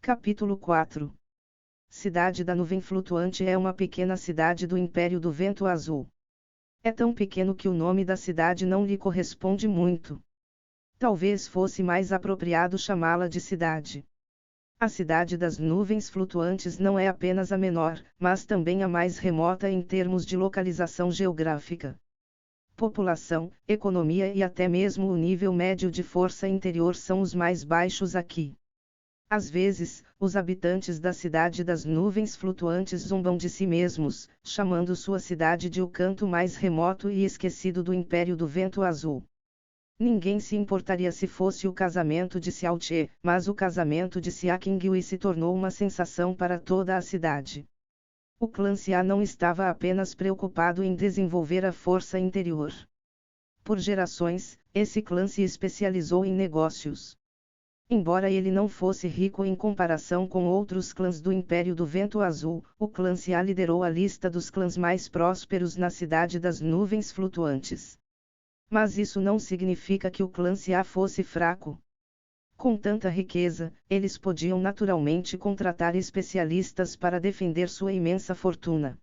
Capítulo 4. Cidade da Nuvem Flutuante é uma pequena cidade do Império do Vento Azul. É tão pequeno que o nome da cidade não lhe corresponde muito. Talvez fosse mais apropriado chamá-la de cidade. A Cidade das Nuvens Flutuantes não é apenas a menor, mas também a mais remota em termos de localização geográfica. População, economia e até mesmo o nível médio de força interior são os mais baixos aqui. Às vezes, os habitantes da Cidade das Nuvens Flutuantes zombam de si mesmos, chamando sua cidade de o canto mais remoto e esquecido do Império do Vento Azul. Ninguém se importaria se fosse o casamento de Xiao Che, mas o casamento de Xia Qinghui se tornou uma sensação para toda a cidade. O clã Xia não estava apenas preocupado em desenvolver a força interior. Por gerações, esse clã se especializou em negócios. Embora ele não fosse rico em comparação com outros clãs do Império do Vento Azul, o clã Xia liderou a lista dos clãs mais prósperos na Cidade das Nuvens Flutuantes. Mas isso não significa que o clã Xia fosse fraco. Com tanta riqueza, eles podiam naturalmente contratar especialistas para defender sua imensa fortuna.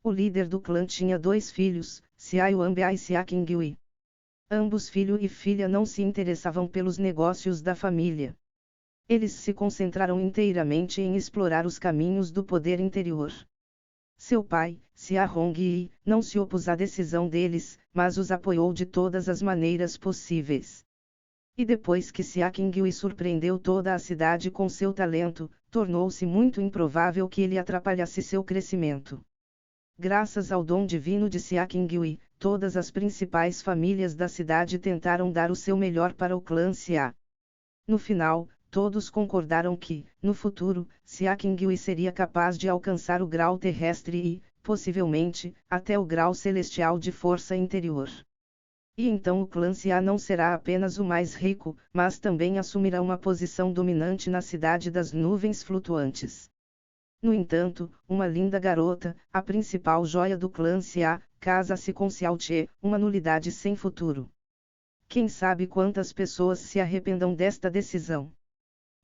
O líder do clã tinha 2 filhos, Xia Yuanbia e Xia Qinghui. Ambos filho e filha não se interessavam pelos negócios da família. Eles se concentraram inteiramente em explorar os caminhos do poder interior. Seu pai, Xia Hongyi, não se opôs à decisão deles, mas os apoiou de todas as maneiras possíveis. E depois que Xia Qinghui surpreendeu toda a cidade com seu talento, tornou-se muito improvável que ele atrapalhasse seu crescimento. Graças ao dom divino de Xia Qinghui, todas as principais famílias da cidade tentaram dar o seu melhor para o clã Xia. No final, todos concordaram que, no futuro, Xia Qinghui seria capaz de alcançar o grau terrestre e, possivelmente, até o grau celestial de força interior. E então o clã Xia não será apenas o mais rico, mas também assumirá uma posição dominante na Cidade das Nuvens Flutuantes. No entanto, uma linda garota, a principal joia do clã Xia, casa-se com Xiao Che, uma nulidade sem futuro. Quem sabe quantas pessoas se arrependam desta decisão?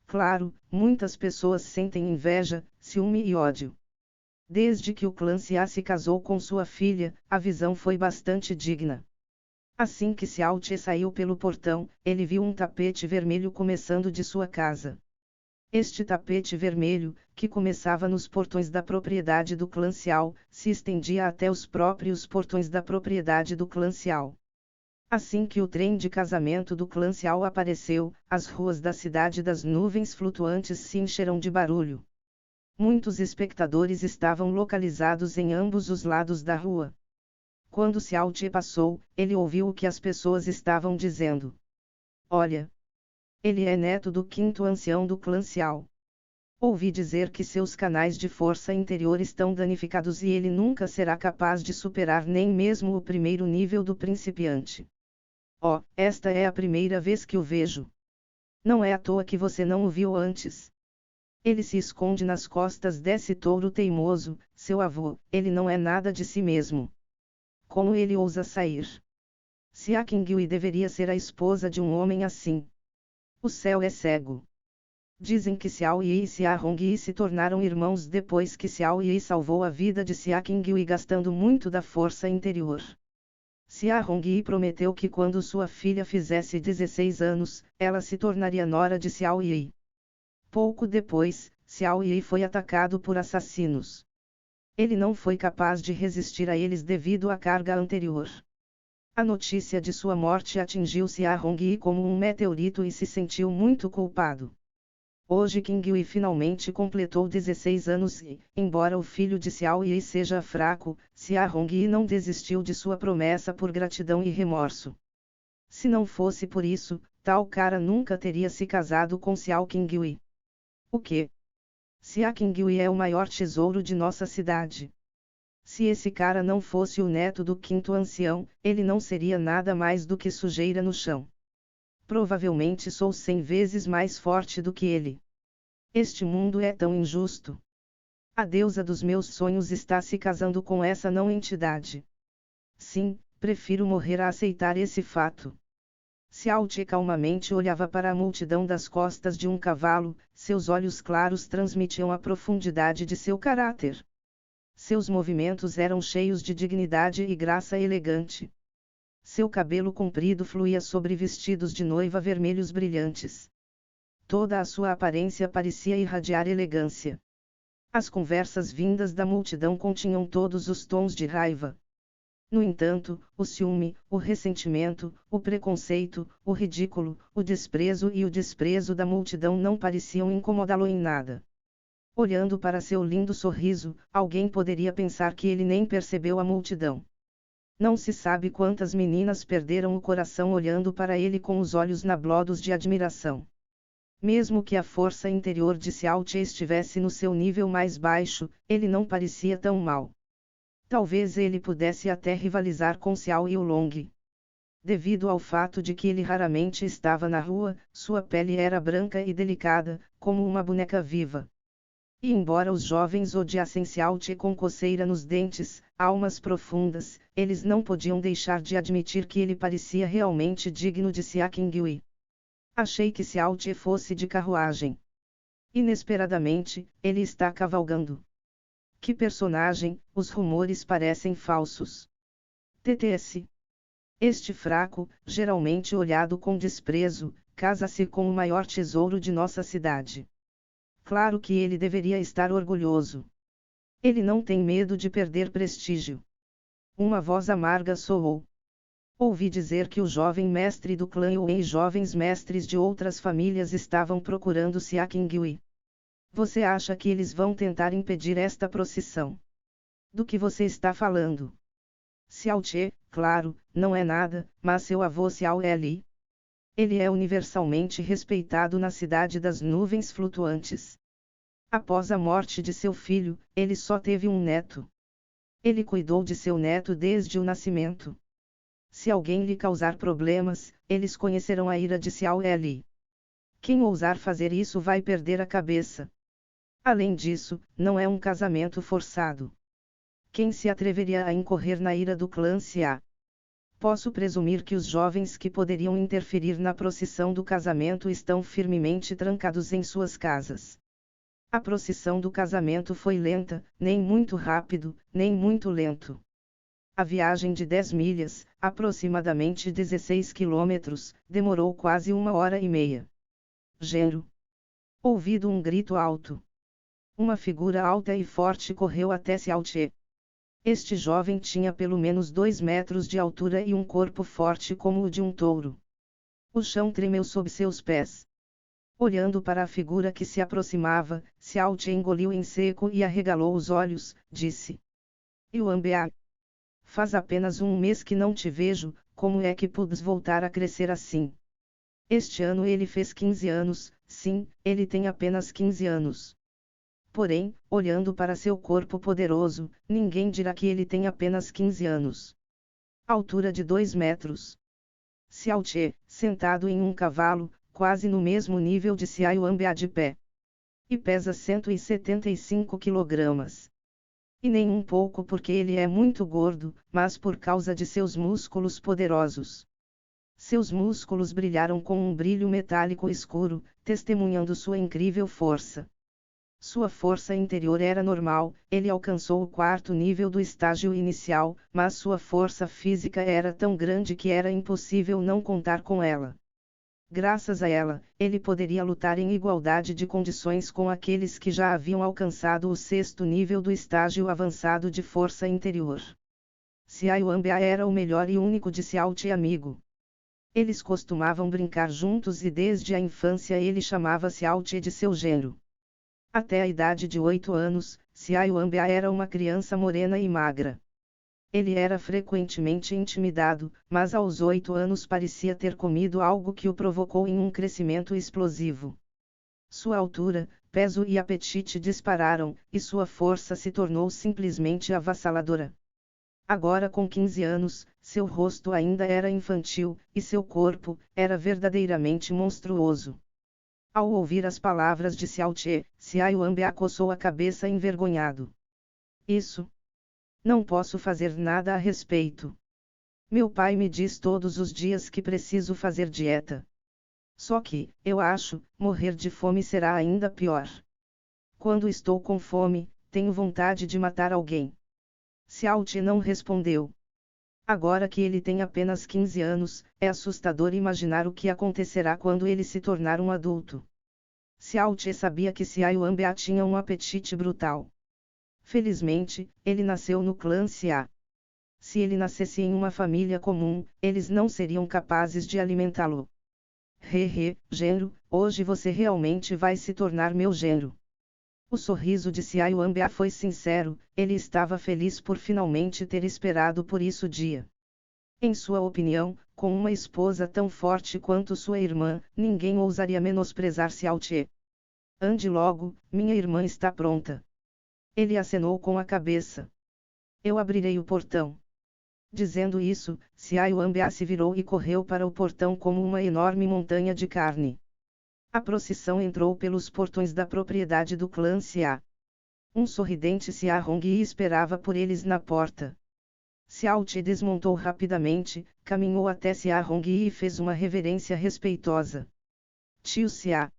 Claro, muitas pessoas sentem inveja, ciúme e ódio. Desde que o clã Xia se casou com sua filha, a visão foi bastante digna. Assim que Xiao Che saiu pelo portão, ele viu um tapete vermelho começando de sua casa. Este tapete vermelho, que começava nos portões da propriedade do clã Xiao, se estendia até os próprios portões da propriedade do clã Xiao. Assim que o trem de casamento do clã Xiao apareceu, as ruas da Cidade das Nuvens Flutuantes se encheram de barulho. Muitos espectadores estavam localizados em ambos os lados da rua. Quando Xiao Che passou, ele ouviu o que as pessoas estavam dizendo. Olha! Ele é neto do 5º ancião do clã Xiao. Ouvi dizer que seus canais de força interior estão danificados e ele nunca será capaz de superar nem mesmo o primeiro nível do principiante. Oh, esta é a primeira vez que o vejo. Não é à toa que você não o viu antes. Ele se esconde nas costas desse touro teimoso, seu avô, ele não é nada de si mesmo. Como ele ousa sair? Xia Qinghui deveria ser a esposa de um homem assim. O céu é cego. Dizem que Xiao Yi e Xia Hongyi se tornaram irmãos depois que Xiao Yi salvou a vida de Xia Qinghui gastando muito da força interior. Xia Hongyi prometeu que quando sua filha fizesse 16 anos, ela se tornaria nora de Xiao Yi. Pouco depois, Xiao Yi foi atacado por assassinos. Ele não foi capaz de resistir a eles devido à carga anterior. A notícia de sua morte atingiu Xia Hongyi como um meteorito e se sentiu muito culpado. Hoje Qinghui finalmente completou 16 anos e, embora o filho de Xiao Yi seja fraco, Xia Hongyi não desistiu de sua promessa por gratidão e remorso. Se não fosse por isso, tal cara nunca teria se casado com Xiao Qinghui. O quê? Xia Qinghui é o maior tesouro de nossa cidade. Se esse cara não fosse o neto do 5º ancião, ele não seria nada mais do que sujeira no chão. Provavelmente sou 100 vezes mais forte do que ele. Este mundo é tão injusto. A deusa dos meus sonhos está se casando com essa não entidade. Sim, prefiro morrer a aceitar esse fato. Xiao Che calmamente olhava para a multidão das costas de um cavalo, seus olhos claros transmitiam a profundidade de seu caráter. Seus movimentos eram cheios de dignidade e graça elegante. Seu cabelo comprido fluía sobre vestidos de noiva vermelhos brilhantes. Toda a sua aparência parecia irradiar elegância. As conversas vindas da multidão continham todos os tons de raiva. No entanto, o ciúme, o ressentimento, o preconceito, o ridículo, o desprezo e o desprezo da multidão não pareciam incomodá-lo em nada. Olhando para seu lindo sorriso, alguém poderia pensar que ele nem percebeu a multidão. Não se sabe quantas meninas perderam o coração olhando para ele com os olhos nablados de admiração. Mesmo que a força interior de Xiao Che estivesse no seu nível mais baixo, ele não parecia tão mau. Talvez ele pudesse até rivalizar com Xiao Yulong. Devido ao fato de que ele raramente estava na rua, sua pele era branca e delicada, como uma boneca viva. E embora os jovens odiassem Xiao Che com coceira nos dentes, almas profundas, eles não podiam deixar de admitir que ele parecia realmente digno de Xia Qingyue. Achei que Xiao Che fosse de carruagem. Inesperadamente, ele está cavalgando. Que personagem, os rumores parecem falsos. TTS. Este fraco, geralmente olhado com desprezo, casa-se com o maior tesouro de nossa cidade. Claro que ele deveria estar orgulhoso. Ele não tem medo de perder prestígio. Uma voz amarga soou. Ouvi dizer que o jovem mestre do clã Yuan e jovens mestres de outras famílias estavam procurando Xia Qingyue. Você acha que eles vão tentar impedir esta procissão? Do que você está falando? Xiao Che, claro, não é nada, mas seu avô Xiao Li. Ele é universalmente respeitado na cidade das nuvens flutuantes. Após a morte de seu filho, ele só teve um neto. Ele cuidou de seu neto desde o nascimento. Se alguém lhe causar problemas, eles conhecerão a ira de Xiao Li. Quem ousar fazer isso vai perder a cabeça. Além disso, não é um casamento forçado. Quem se atreveria a incorrer na ira do clã Xia? Posso presumir que os jovens que poderiam interferir na procissão do casamento estão firmemente trancados em suas casas. A procissão do casamento foi lenta, nem muito rápido, nem muito lento. A viagem de 10 milhas, aproximadamente 16 quilômetros, demorou quase 1h30. Gênero. Ouvido um grito alto. Uma figura alta e forte correu até Xiao Che. Este jovem tinha pelo menos 2 metros de altura e um corpo forte como o de um touro. O chão tremeu sob seus pés. Olhando para a figura que se aproximava, Xiao Che engoliu em seco e arregalou os olhos, disse: Yuan Bea. Faz apenas um mês que não te vejo, como é que pudes voltar a crescer assim? Este ano ele fez 15 anos, sim, ele tem apenas 15 anos. Porém, olhando para seu corpo poderoso, ninguém dirá que ele tem apenas 15 anos. Altura de 2 metros. Xiao Che, sentado em um cavalo, quase no mesmo nível de Xia Yuanbea de pé. E pesa 175 kg. E nem um pouco porque ele é muito gordo, mas por causa de seus músculos poderosos. Seus músculos brilharam com um brilho metálico escuro, testemunhando sua incrível força. Sua força interior era normal, ele alcançou o 4º nível do estágio inicial, mas sua força física era tão grande que era impossível não contar com ela. Graças a ela, ele poderia lutar em igualdade de condições com aqueles que já haviam alcançado o 6º nível do estágio avançado de força interior. Xia Yuanbea era o melhor e único de Xiao Che amigo. Eles costumavam brincar juntos e desde a infância ele chamava Xiao Che de seu genro. Até a idade de 8 anos, Xia Yuanbea era uma criança morena e magra. Ele era frequentemente intimidado, mas aos 8 anos parecia ter comido algo que o provocou em um crescimento explosivo. Sua altura, peso e apetite dispararam, e sua força se tornou simplesmente avassaladora. Agora com 15 anos, seu rosto ainda era infantil, e seu corpo era verdadeiramente monstruoso. Ao ouvir as palavras de Xiao Che, Xia Yuanbea coçou a cabeça envergonhado. Isso. Não posso fazer nada a respeito. Meu pai me diz todos os dias que preciso fazer dieta. Só que, eu acho, morrer de fome será ainda pior. Quando estou com fome, tenho vontade de matar alguém. Xiao Ti não respondeu. Agora que ele tem apenas 15 anos, é assustador imaginar o que acontecerá quando ele se tornar um adulto. Xiao Ti sabia que Xia Yuanbia tinha um apetite brutal. Felizmente, ele nasceu no clã Xia. Se ele nascesse em uma família comum, eles não seriam capazes de alimentá-lo. Genro, hoje você realmente vai se tornar meu genro. O sorriso de Xia Yuanbia foi sincero, ele estava feliz por finalmente ter esperado por isso dia. Em sua opinião, com uma esposa tão forte quanto sua irmã, ninguém ousaria menosprezar Xiao Ti. Ande logo, minha irmã está pronta. Ele acenou com a cabeça. Eu abrirei o portão. Dizendo isso, Xia Yuanbia se virou e correu para o portão como uma enorme montanha de carne. A procissão entrou pelos portões da propriedade do clã Xia. Um sorridente Xia Hongyi esperava por eles na porta. Xiao Ti desmontou rapidamente, caminhou até Xia Hongyi e fez uma reverência respeitosa. Tio Xia.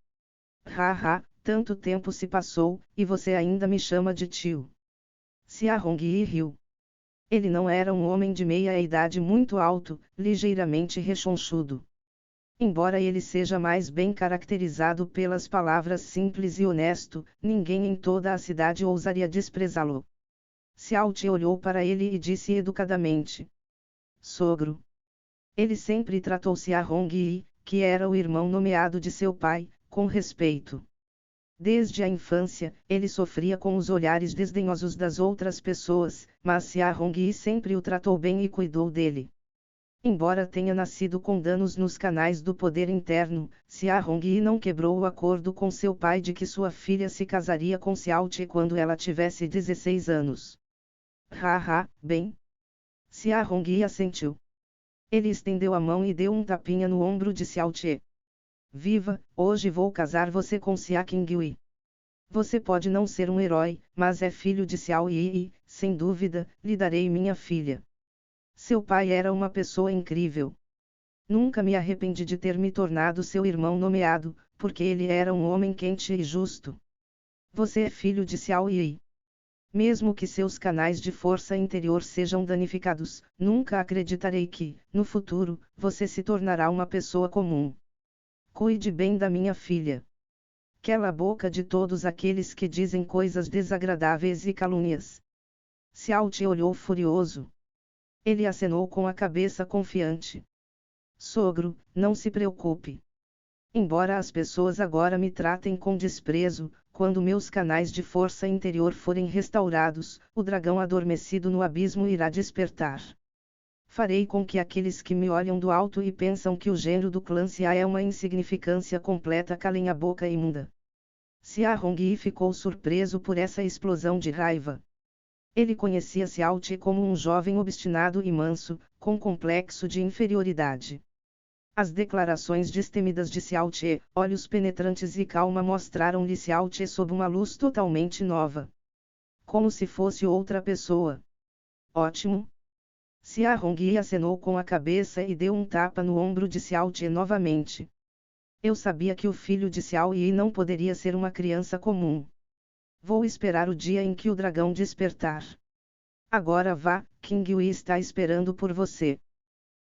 Haha, tanto tempo se passou, e você ainda me chama de tio. Xia Hongyi riu. Ele não era um homem de meia-idade muito alto, ligeiramente rechonchudo. Embora ele seja mais bem caracterizado pelas palavras simples e honesto, ninguém em toda a cidade ousaria desprezá-lo. Xiao Ti olhou para ele e disse educadamente: Sogro. Ele sempre tratou Xia Hongyi, que era o irmão nomeado de seu pai, com respeito. Desde a infância, ele sofria com os olhares desdenhosos das outras pessoas, mas Xia Hongyi sempre o tratou bem e cuidou dele. Embora tenha nascido com danos nos canais do poder interno, Xia Hongyi não quebrou o acordo com seu pai de que sua filha se casaria com Xiao Ti quando ela tivesse 16 anos. Haha, bem. Xia Hongyi assentiu. Ele estendeu a mão e deu um tapinha no ombro de Xiao Ti. Viva, hoje vou casar você com Xia Qingyue. Você pode não ser um herói, mas é filho de Xiao Yi e, sem dúvida, lhe darei minha filha. Seu pai era uma pessoa incrível. Nunca me arrependi de ter me tornado seu irmão nomeado, porque ele era um homem quente e justo. Você é filho de Xiao Yi. Mesmo que seus canais de força interior sejam danificados, nunca acreditarei que, no futuro, você se tornará uma pessoa comum. Cuide bem da minha filha. Cala a boca de todos aqueles que dizem coisas desagradáveis e calúnias. Xiao Ti olhou furioso. Ele acenou com a cabeça confiante. Sogro, não se preocupe. Embora as pessoas agora me tratem com desprezo, quando meus canais de força interior forem restaurados, o dragão adormecido no abismo irá despertar. Farei com que aqueles que me olham do alto e pensam que o gênero do clã Xia é uma insignificância completa calem a boca imunda. Xia Hongyi ficou surpreso por essa explosão de raiva. Ele conhecia Xiao Ti como um jovem obstinado e manso, com complexo de inferioridade. As declarações destemidas de Xiao Ti, olhos penetrantes e calma mostraram-lhe Xiao Ti sob uma luz totalmente nova. Como se fosse outra pessoa. Ótimo. Xia Hongyi acenou com a cabeça e deu um tapa no ombro de Xiao Ti novamente. Eu sabia que o filho de Xiao Yi não poderia ser uma criança comum. Vou esperar o dia em que o dragão despertar. Agora vá, Qingyue está esperando por você.